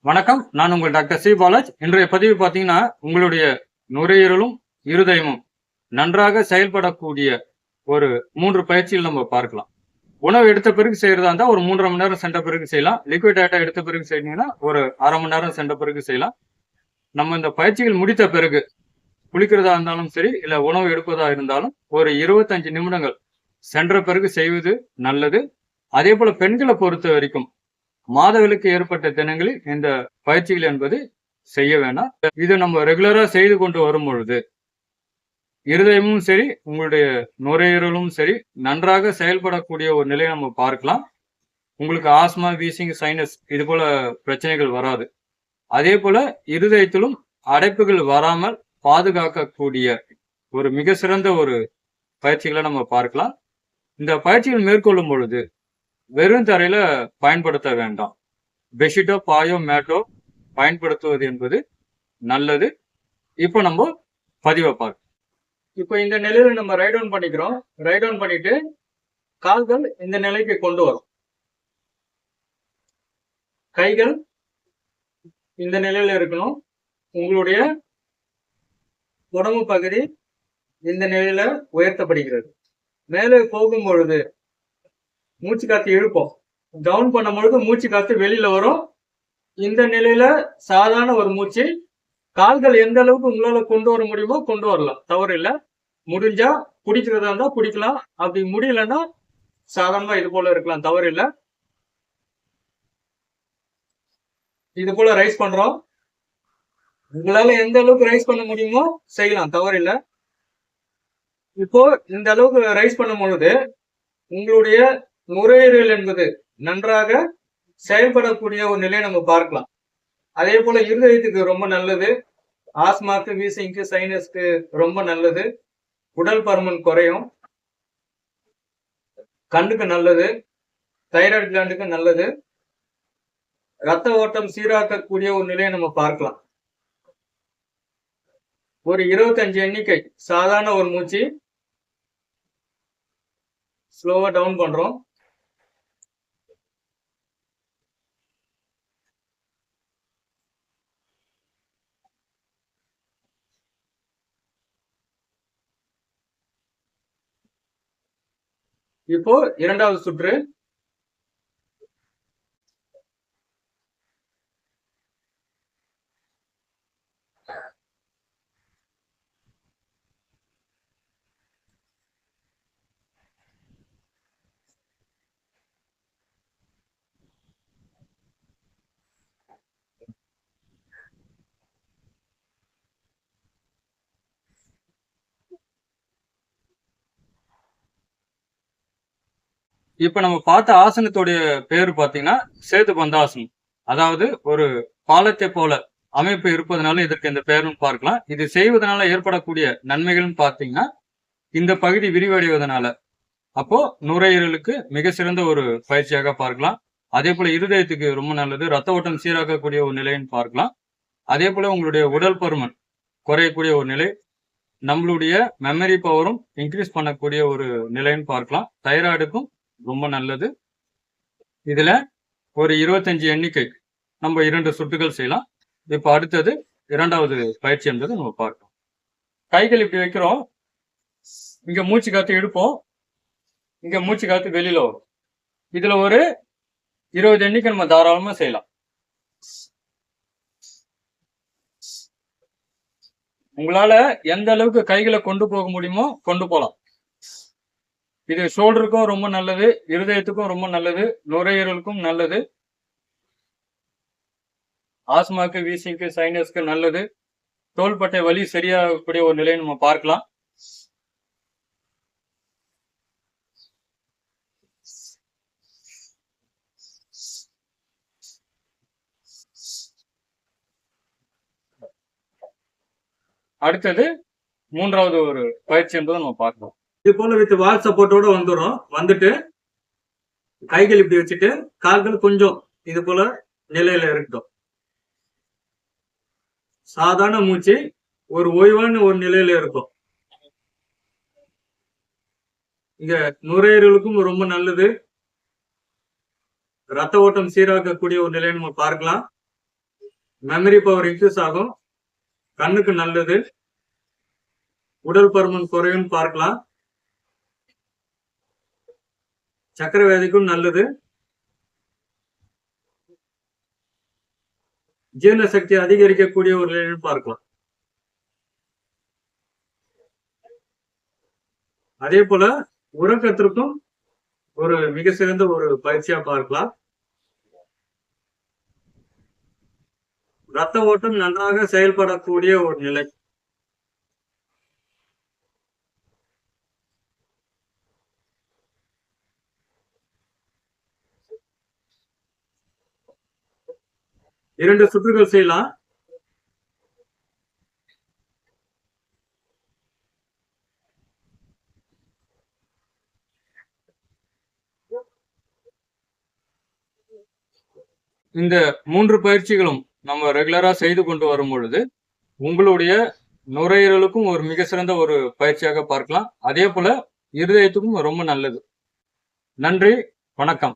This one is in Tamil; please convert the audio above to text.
வணக்கம். நான் உங்கள் டாக்டர் சி பாலாஜ். இன்றைய பதிவு பார்த்தீங்கன்னா, உங்களுடைய நுரையீரலும், இருதயமும் நன்றாக செயல்படக்கூடிய ஒரு 3 பயிற்சிகள் நம்ம பார்க்கலாம். உணவு எடுத்த பிறகு செய்யறதா இருந்தா ஒரு 3 1/2 மணி நேரம் சென்ற பிறகு செய்யலாம். லிக்விட் டயட்டா எடுத்த பிறகு செய்தீங்கன்னா, ஒரு 1/2 மணி நேரம் சென்ற பிறகு செய்யலாம். நம்ம இந்த பயிற்சிகள் முடித்த பிறகு, குளிக்கிறதா இருந்தாலும் சரி, இல்ல உணவு எடுப்பதா இருந்தாலும், ஒரு 25 நிமிடங்கள் சென்ற பிறகு செய்வது நல்லது. அதேபோல பெண்கள பொறுத்தவரைக்கும், மாதவிலக்கு ஏற்பட்ட தினங்களில் இந்த பயிற்சிகள் என்பது செய்ய வேண்டாம். இது நம்ம ரெகுலரா செய்து கொண்டு வரும் பொழுது இருதயமும் சரி, உங்களுடைய நுரையீரலும் சரி நன்றாக செயல்படக்கூடிய ஒரு நிலையை நம்ம பார்க்கலாம். உங்களுக்கு ஆஸ்மா, வீசிங், சைனஸ் இது போல பிரச்சனைகள் வராது. அதே போல இருதயத்திலும் அடைப்புகள் வராமல் பாதுகாக்கக்கூடிய ஒரு மிக சிறந்த ஒரு பயிற்சிகளை நம்ம பார்க்கலாம். இந்த பயிற்சிகள் மேற்கொள்ளும் பொழுது வெறும் தரையில பயன்படுத்த வேண்டாம். பெட்ஷீட்டோ, பாயோ, மேட்டோ பயன்படுத்துவது என்பது நல்லது. இப்போ நம்ம பதிவை பார்க்கலாம். இப்போ இந்த நிலையில நம்ம ரைட் டவுன் பண்ணிக்கிறோம். ரைட் டவுன் பண்ணிட்டு கால்கள் இந்த நிலைக்கு கொண்டு வரும். கைகள் இந்த நிலையில இருக்கணும். உங்களுடைய உடம்பு பகுதி இந்த நிலையில உயர்த்தப்படுகிறது. மேலே போகும் பொழுது மூச்சு காத்து இழுப்போம். டவுன் பண்ணும் பொழுது மூச்சு காத்து வெளியில வரும். இந்த நிலையில சாதாரண ஒரு மூச்சு. கால்கள் எந்த அளவுக்கு உங்களால கொண்டு வர முடியுமோ கொண்டு வரலாம், தவறு இல்லை. முடிஞ்சா பிடிக்கிறதா இருந்தா பிடிக்கலாம். அப்படி முடியலன்னா சாதாரணமா இது போல இருக்கலாம், தவறு இல்லை. இது போல ரைஸ் பண்றோம். உங்களால எந்த அளவுக்கு ரைஸ் பண்ண முடியுமோ செய்யலாம், தவறு இல்லை. இப்போ இந்த அளவுக்கு ரைஸ் பண்ணும் பொழுது உங்களுடைய நுரையீரல் என்பது நன்றாக செயல்படக்கூடிய ஒரு நிலையை நம்ம பார்க்கலாம். அதே போல இருதயத்துக்கு ரொம்ப நல்லது. ஆஸ்மாக்கு, வீசிங்க்கு, சைனஸ்க்கு ரொம்ப நல்லது. உடல் பருமன் குறையும். கண்ணுக்கு நல்லது. தைராய்டு கிளாண்டுக்கு நல்லது. ரத்த ஓட்டம் சீராக்கக்கூடிய ஒரு நிலையை நம்ம பார்க்கலாம். ஒரு 25 எண்ணிக்கை சாதாரண ஒரு மூச்சு. ஸ்லோவா டவுன் பண்றோம். இப்போ இரண்டாவது சுற்று. இப்ப நம்ம பார்த்த ஆசனத்துடைய பேரு பாத்தீங்கன்னா சேது பந்தாசனம். அதாவது ஒரு பாலத்தை போல அமைப்பு இருப்பதனால இதற்கு இந்த பெயரும் பார்க்கலாம். இது செய்வதனால ஏற்படக்கூடிய நன்மைகள் பார்த்தீங்கன்னா இந்த பகுதி விரிவடைவதனால அப்போ நுரையீரலுக்கு மிக சிறந்த ஒரு பயிற்சியாக பார்க்கலாம். அதே போல இருதயத்துக்கு ரொம்ப நல்லது. ரத்த ஓட்டம் சீராக்கக்கூடிய ஒரு நிலைன்னு பார்க்கலாம். அதே போல உங்களுடைய உடல் பருமன் குறையக்கூடிய ஒரு நிலை, நம்மளுடைய மெமரி பவரும் இன்க்ரீஸ் பண்ணக்கூடிய ஒரு நிலைன்னு பார்க்கலாம். தைராய்டுக்கும் ரொம்ப நல்லது. இதுல ஒரு 25 எண்ணிக்கை நம்ம 2 சுற்றுகள் செய்யலாம். இப்ப அடுத்தது இரண்டாவது பயிற்சி என்பது நம்ம பார்க்கலாம். கைகள் இப்படி வைக்கிறோம். இங்க மூச்சு காத்து இழுப்போம். இங்க மூச்சு காத்து வெளியில வரும். இதுல ஒரு 20 எண்ணிக்கை நம்ம தாராளமா செய்யலாம். உங்களால எந்த அளவுக்கு கைகளை கொண்டு போக முடியுமோ கொண்டு போகலாம். இது ஷோல்டருக்கும் ரொம்ப நல்லது, இருதயத்துக்கும் ரொம்ப நல்லது, நுரையீரலுக்கும் நல்லது, ஆஸ்மாக்கு, வீசிங்க்கு, சைனஸ்க்கு நல்லது. தோள்பட்டை வலி சரியாகக்கூடிய ஒரு நிலையை நம்ம பார்க்கலாம். அடுத்தது மூன்றாவது ஒரு பயிற்சி என்பதை நம்ம பார்க்கலாம். இது போல வித் வால் சப்போர்ட்டோட வந்துட்டு கைகள் இப்படி வச்சுட்டு கால்கள் கொஞ்சம் இது போல நிலையில இருக்கட்டும். சாதாரண மூச்சு ஒரு ஓய்வான ஒரு நிலையில இருக்கும். இங்க நுரையீரலுக்கும் ரொம்ப நல்லது. ரத்த ஓட்டம் சீராக்கக்கூடிய ஒரு நிலையை நம்ம பார்க்கலாம். மெமரி பவர் இன்க்ரீஸ் ஆகும், கண்ணுக்கு நல்லது, உடல் பருமன் குறையும் பார்க்கலாம், சக்கரை வியாதிக்கும் நல்லது, ஜீரண சக்தி அதிகரிக்கக்கூடிய ஒரு நிலையில் பார்க்கலாம். அதே போல உறக்கத்திற்கும் ஒரு மிக சிறந்த ஒரு பயிற்சியா பார்க்கலாம். ரத்த ஓட்டம் நன்றாக செயல்படக்கூடிய ஒரு நிலை. இரண்டு சுற்றுகள் செய்யலாம். இந்த 3 பயிற்சிகளும் நம்ம ரெகுலரா செய்து கொண்டு வரும் பொழுது உங்களுடைய நுரையீரலுக்கும் ஒரு மிக சிறந்த ஒரு பயிற்சியாக பார்க்கலாம். அதே போல இருதயத்துக்கும் ரொம்ப நல்லது. நன்றி, வணக்கம்.